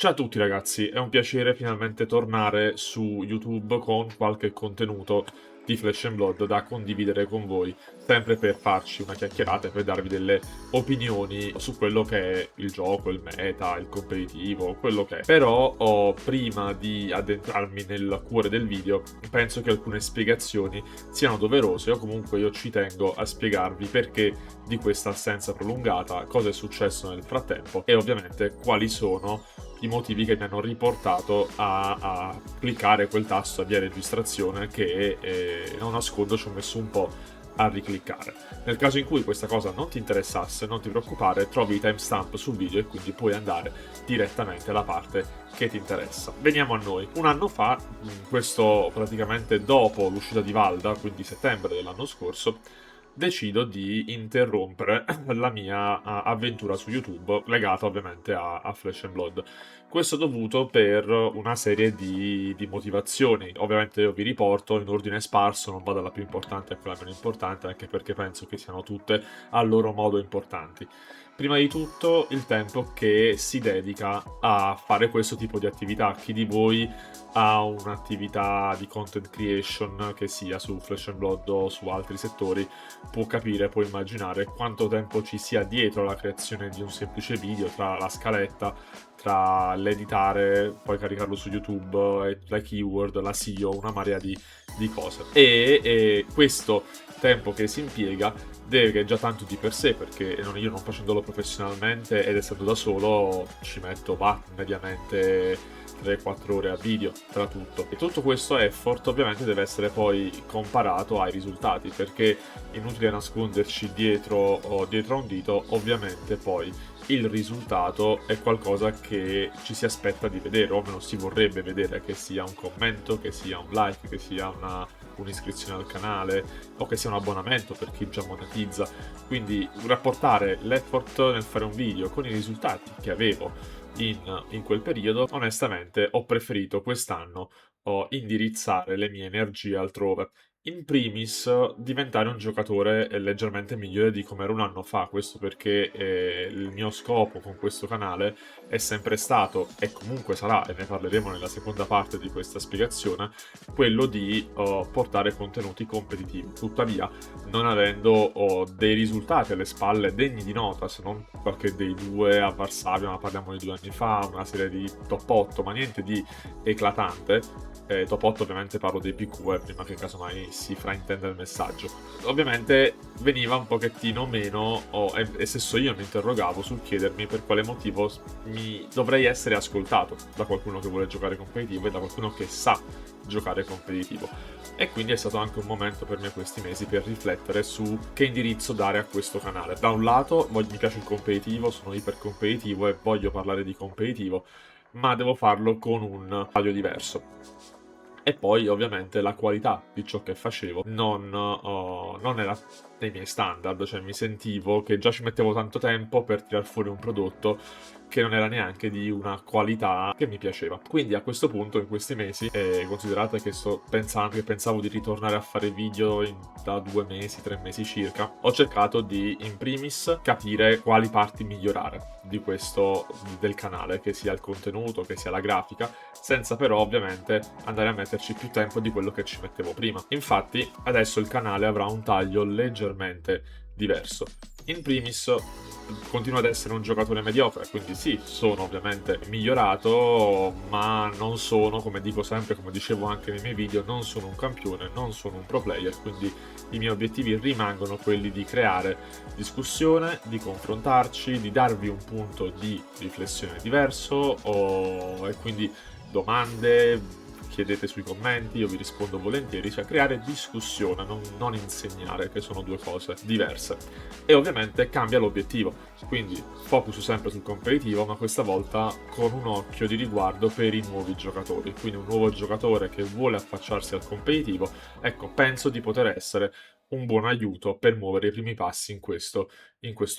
Ciao a tutti ragazzi, è un piacere finalmente tornare su YouTube con qualche contenuto di Flesh and Blood da condividere con voi, sempre per farci una chiacchierata e per darvi delle opinioni su quello che è il gioco, il meta, il competitivo, quello che è. Però prima di addentrarmi nel cuore del video, penso che alcune spiegazioni siano doverose o comunque io ci tengo a spiegarvi perché di questa assenza prolungata, cosa è successo nel frattempo e ovviamente quali sono i motivi che mi hanno riportato a cliccare quel tasto avvia registrazione che, non nascondo, ci ho messo un po' a ricliccare. Nel caso in cui questa cosa non ti interessasse, non ti preoccupare, trovi i timestamp sul video e quindi puoi andare direttamente alla parte che ti interessa. Veniamo a noi. Un anno fa, questo praticamente dopo l'uscita di Valda, quindi settembre dell'anno scorso, decido di interrompere la mia avventura su YouTube, legata ovviamente a Flesh and Blood. Questo è dovuto per una serie di motivazioni. Ovviamente io vi riporto in ordine sparso, non vado dalla più importante a quella meno importante, anche perché penso che siano tutte a loro modo importanti. Prima di tutto il tempo che si dedica a fare questo tipo di attività. Chi di voi ha un'attività di content creation, che sia su Flesh and Blood o su altri settori, può capire, può immaginare quanto tempo ci sia dietro la creazione di un semplice video, tra la scaletta, tra l'editare, poi caricarlo su YouTube, e la keyword, la SEO, una marea di cose. E questo tempo che si impiega deve già tanto di per sé, perché io non facendolo professionalmente ed essendo da solo ci metto mediamente 3-4 ore a video tra tutto. E tutto questo effort ovviamente deve essere poi comparato ai risultati, perché inutile nasconderci dietro a un dito, ovviamente poi il risultato è qualcosa che ci si aspetta di vedere, o almeno si vorrebbe vedere, che sia un commento, che sia un like, che sia un'iscrizione al canale o che sia un abbonamento per chi già monetizza. Quindi rapportare l'effort nel fare un video con i risultati che avevo in quel periodo, onestamente ho preferito quest'anno indirizzare le mie energie altrove. In primis, diventare un giocatore leggermente migliore di come ero un anno fa. Questo perché il mio scopo con questo canale è sempre stato, e comunque sarà, e ne parleremo nella seconda parte di questa spiegazione, quello di portare contenuti competitivi. Tuttavia, non avendo dei risultati alle spalle degni di nota, se non qualche dei due a Varsavia, ma parliamo di 2 anni fa, una serie di top 8, ma niente di eclatante. Top 8 ovviamente parlo dei PQ, prima che casomai si fraintenda il messaggio. Ovviamente veniva un pochettino meno, e stesso io mi interrogavo sul chiedermi per quale motivo mi dovrei essere ascoltato da qualcuno che vuole giocare competitivo e da qualcuno che sa giocare competitivo. E quindi è stato anche un momento per me questi mesi per riflettere su che indirizzo dare a questo canale. Da un lato mi piace il competitivo, sono iper competitivo e voglio parlare di competitivo, ma devo farlo con un taglio diverso. E poi ovviamente la qualità di ciò che facevo non era nei miei standard, cioè mi sentivo che già ci mettevo tanto tempo per tirar fuori un prodotto che non era neanche di una qualità che mi piaceva. Quindi a questo punto, in questi mesi, considerate che pensavo di ritornare a fare video da 2 mesi, 3 mesi circa, ho cercato di, in primis, capire quali parti migliorare del canale, che sia il contenuto, che sia la grafica, senza però ovviamente andare a metterci più tempo di quello che ci mettevo prima. Infatti adesso il canale avrà un taglio leggermente diverso. In primis continuo ad essere un giocatore mediocre, quindi sì, sono ovviamente migliorato, ma non sono, come dico sempre, come dicevo anche nei miei video, non sono un campione, non sono un pro player, quindi i miei obiettivi rimangono quelli di creare discussione, di confrontarci, di darvi un punto di riflessione diverso e quindi domande, chiedete sui commenti, io vi rispondo volentieri, cioè creare discussione, non insegnare, che sono due cose diverse. E ovviamente cambia l'obiettivo, quindi focus sempre sul competitivo, ma questa volta con un occhio di riguardo per i nuovi giocatori. Quindi un nuovo giocatore che vuole affacciarsi al competitivo, ecco, penso di poter essere un buon aiuto per muovere i primi passi in questo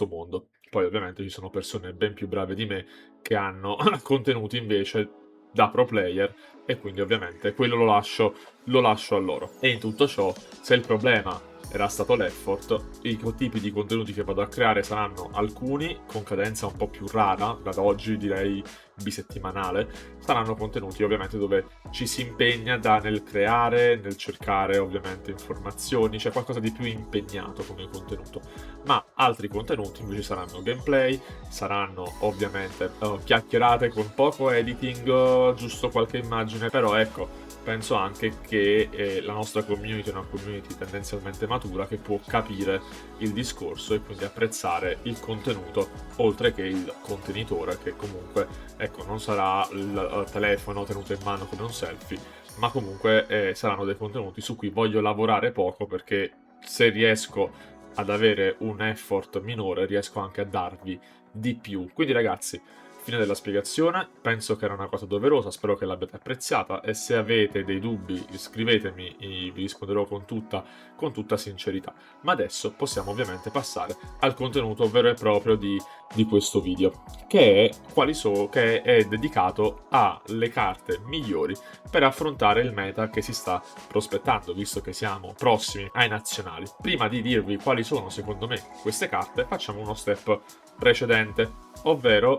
mondo. Poi ovviamente ci sono persone ben più brave di me che hanno contenuti invece da pro player e quindi ovviamente quello lo lascio a loro. E in tutto ciò, se il problema era stato l'effort. I tipi di contenuti che vado a creare saranno alcuni con cadenza un po' più rara, da oggi direi bisettimanale. Saranno contenuti ovviamente dove ci si impegna nel creare, nel cercare ovviamente informazioni, c'è qualcosa di più impegnato come contenuto. Ma altri contenuti invece saranno gameplay, saranno ovviamente chiacchierate con poco editing, giusto qualche immagine, però ecco, penso anche che la nostra community è una community tendenzialmente matura che può capire il discorso e quindi apprezzare il contenuto, oltre che il contenitore, che comunque, ecco, non sarà il telefono tenuto in mano come un selfie, ma comunque saranno dei contenuti su cui voglio lavorare poco, perché se riesco ad avere un effort minore riesco anche a darvi di più. Quindi ragazzi, fine della spiegazione, penso che era una cosa doverosa, spero che l'abbiate apprezzata e se avete dei dubbi scrivetemi, vi risponderò con tutta sincerità. Ma adesso possiamo ovviamente passare al contenuto vero e proprio di questo video, che è dedicato alle carte migliori per affrontare il meta che si sta prospettando, visto che siamo prossimi ai nazionali. Prima di dirvi quali sono secondo me queste carte, facciamo uno step precedente, ovvero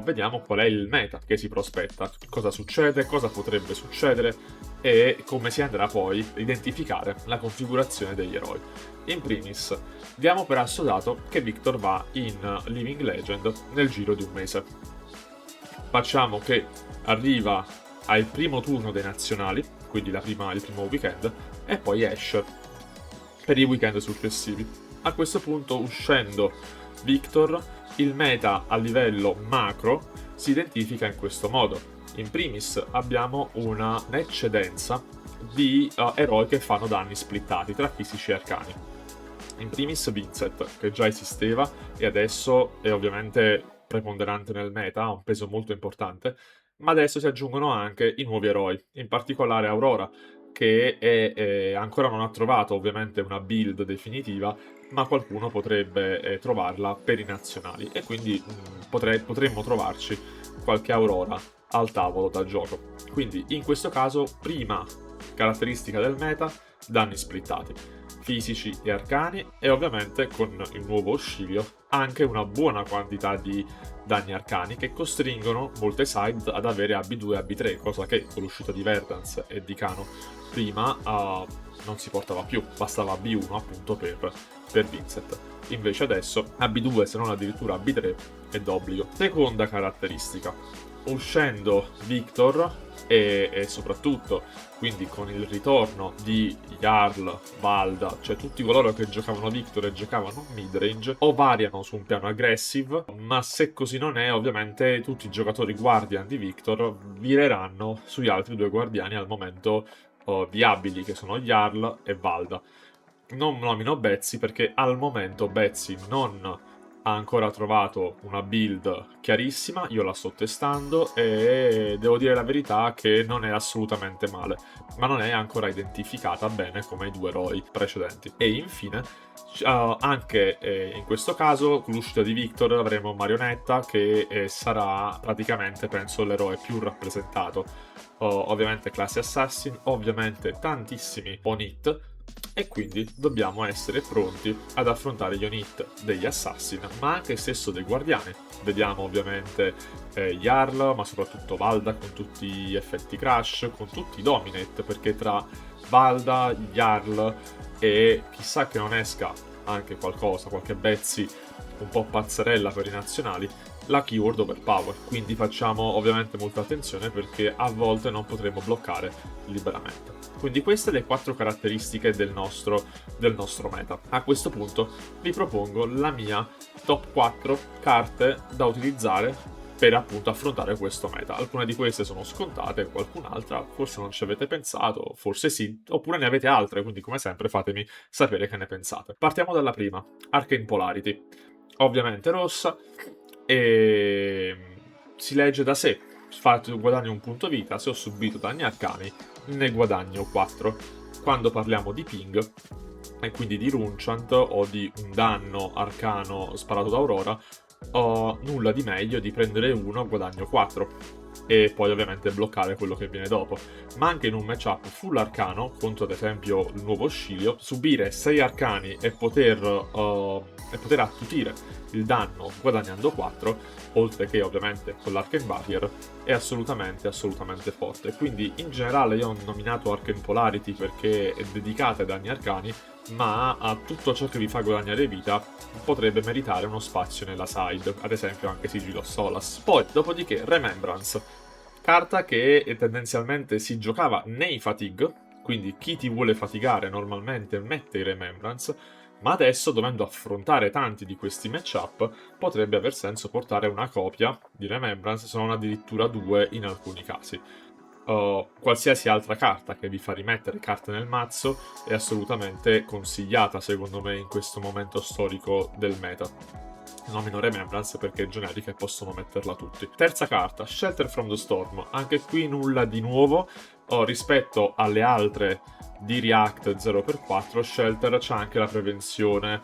vediamo qual è il meta che si prospetta, cosa succede, cosa potrebbe succedere e come si andrà poi a identificare la configurazione degli eroi. In primis, diamo per assodato che Victor va in Living Legend nel giro di un mese. Facciamo che arriva al primo turno dei nazionali, quindi il primo weekend, e poi esce per i weekend successivi. A questo punto, uscendo Victor, il meta a livello macro si identifica in questo modo. In primis abbiamo un'eccedenza di eroi che fanno danni splittati tra fisici e arcani. In primis Vincent, che già esisteva e adesso è ovviamente preponderante nel meta, ha un peso molto importante, ma adesso si aggiungono anche i nuovi eroi, in particolare Aurora, che ancora non ha trovato ovviamente una build definitiva, ma qualcuno potrebbe trovarla per i nazionali e quindi potremmo trovarci qualche Aurora al tavolo da gioco. Quindi in questo caso, prima caratteristica del meta, danni splittati, fisici e arcani, e ovviamente con il nuovo Oscilio anche una buona quantità di danni arcani che costringono molte side ad avere AB2 e AB3, cosa che con l'uscita di Verdance e di Kano prima non si portava più, bastava AB1 appunto per Vincent. Invece adesso AB2, se non addirittura AB3, è d'obbligo. Seconda caratteristica, uscendo Victor e soprattutto quindi con il ritorno di Jarl, Valda, cioè tutti coloro che giocavano Victor e giocavano midrange, o variano su un piano aggressive, ma se così non è, ovviamente tutti i giocatori guardian di Victor vireranno sugli altri due guardiani al momento viabili, che sono Jarl e Valda. Non nomino Betsy perché al momento Betsy non ha ancora trovato una build chiarissima, io la sto testando e devo dire la verità che non è assolutamente male, ma non è ancora identificata bene come i due eroi precedenti. E infine, anche in questo caso, con l'uscita di Victor avremo Marionetta che sarà praticamente, penso, l'eroe più rappresentato. Ovviamente classe Assassin, ovviamente tantissimi on-hit, e quindi dobbiamo essere pronti ad affrontare gli on-hit degli Assassin, ma anche stesso dei Guardiani. Vediamo ovviamente Jarl, ma soprattutto Valda con tutti gli effetti crash, con tutti i dominate, perché tra Valda, Jarl e chissà che non esca anche qualcosa, qualche Betsy un po' pazzerella per i nazionali, la keyword overpower. Quindi facciamo ovviamente molta attenzione perché a volte non potremo bloccare liberamente. Quindi queste le 4 caratteristiche del nostro meta. A questo punto vi propongo la mia top 4 carte da utilizzare per appunto affrontare questo meta. Alcune di queste sono scontate, qualcun'altra forse non ci avete pensato, forse sì, oppure ne avete altre, quindi come sempre fatemi sapere che ne pensate. Partiamo dalla prima, Arcane Polarity. Ovviamente rossa e si legge da sé. Guadagno un punto vita, se ho subito danni arcani ne guadagno 4. Quando parliamo di ping e quindi di Runchant o di un danno arcano sparato da Aurora, ho nulla di meglio di prendere uno, guadagno 4. e poi ovviamente bloccare quello che viene dopo. Ma anche in un matchup full arcano, contro ad esempio il nuovo Scilio, subire 6 arcani e poter attutire il danno guadagnando 4, oltre che ovviamente con l'Arcane Barrier, è assolutamente forte. Quindi in generale io ho nominato Arcane Polarity perché è dedicata ai danni arcani, ma a tutto ciò che vi fa guadagnare vita potrebbe meritare uno spazio nella side, ad esempio anche Sigil of Solas. Poi, dopodiché, Remembrance, carta che tendenzialmente si giocava nei fatigue, quindi chi ti vuole fatigare normalmente mette i Remembrance, ma adesso, dovendo affrontare tanti di questi matchup, potrebbe aver senso portare una copia di Remembrance, se non addirittura 2 in alcuni casi. Qualsiasi altra carta che vi fa rimettere carte nel mazzo è assolutamente consigliata, secondo me, in questo momento storico del meta. Nomino Remembrance perché è generica e possono metterla tutti. Terza carta, Shelter from the Storm. Anche qui nulla di nuovo. Rispetto alle altre di React 0x4, Shelter c'ha anche la prevenzione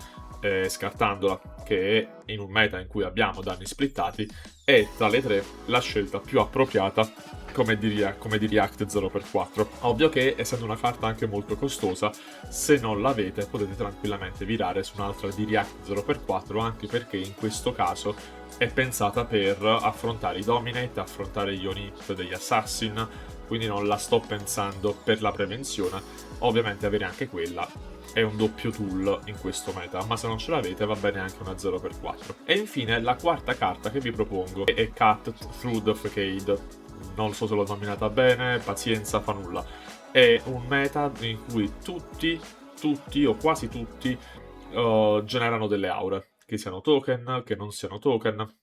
scartandola, che è in un meta in cui abbiamo danni splittati, è tra le tre la scelta più appropriata come di React 0x4. Ovvio che, essendo una carta anche molto costosa, se non l'avete potete tranquillamente virare su un'altra di React 0x4, anche perché in questo caso è pensata per affrontare i Dominate, affrontare gli Onip degli Assassin, quindi non la sto pensando per la prevenzione. Ovviamente avere anche quella è un doppio tool in questo meta, ma se non ce l'avete va bene anche una 0x4. E infine la quarta carta che vi propongo è Cut Through the Facade. Non so se l'ho nominata bene, pazienza, fa nulla. È un meta in cui tutti o quasi tutti generano delle aure, che siano token, che non siano token.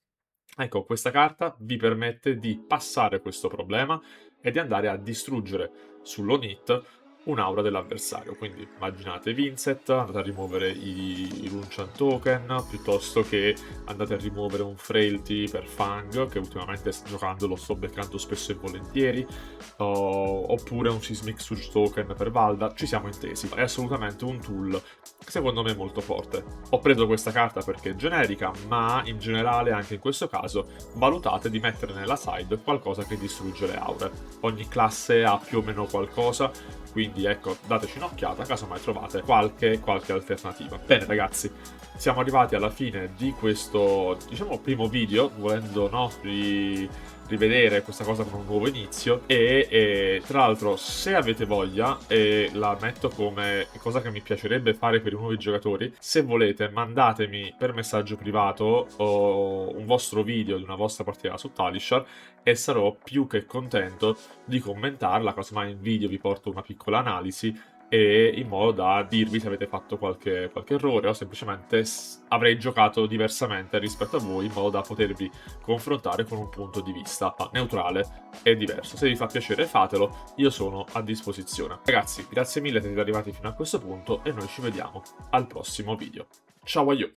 Ecco, questa carta vi permette di passare questo problema e di andare a distruggere sull'Onit un'aura dell'avversario. Quindi immaginate Vincent, andate a rimuovere i Runchan Token, piuttosto che andate a rimuovere un Frailty per Fang, che ultimamente giocando lo sto beccando spesso e volentieri, oppure un Seismic Surge Token per Valda. Ci siamo intesi. È assolutamente un tool secondo me molto forte. Ho preso questa carta perché è generica, ma in generale anche in questo caso valutate di mettere nella side qualcosa che distrugge le aure. Ogni classe ha più o meno qualcosa, quindi ecco, dateci un'occhiata, caso mai trovate qualche alternativa. Bene ragazzi, siamo arrivati alla fine di questo, diciamo, primo video, volendo rivedere questa cosa con un nuovo inizio e tra l'altro, se avete voglia, e la metto come cosa che mi piacerebbe fare per i nuovi giocatori, se volete mandatemi per messaggio privato un vostro video di una vostra partita su Talishar e sarò più che contento di commentarla, casomai in video vi porto una piccola analisi e in modo da dirvi se avete fatto qualche errore o semplicemente avrei giocato diversamente rispetto a voi, in modo da potervi confrontare con un punto di vista neutrale e diverso. Se vi fa piacere fatelo, io sono a disposizione. Ragazzi, grazie mille se siete arrivati fino a questo punto e noi ci vediamo al prossimo video. Ciao a you!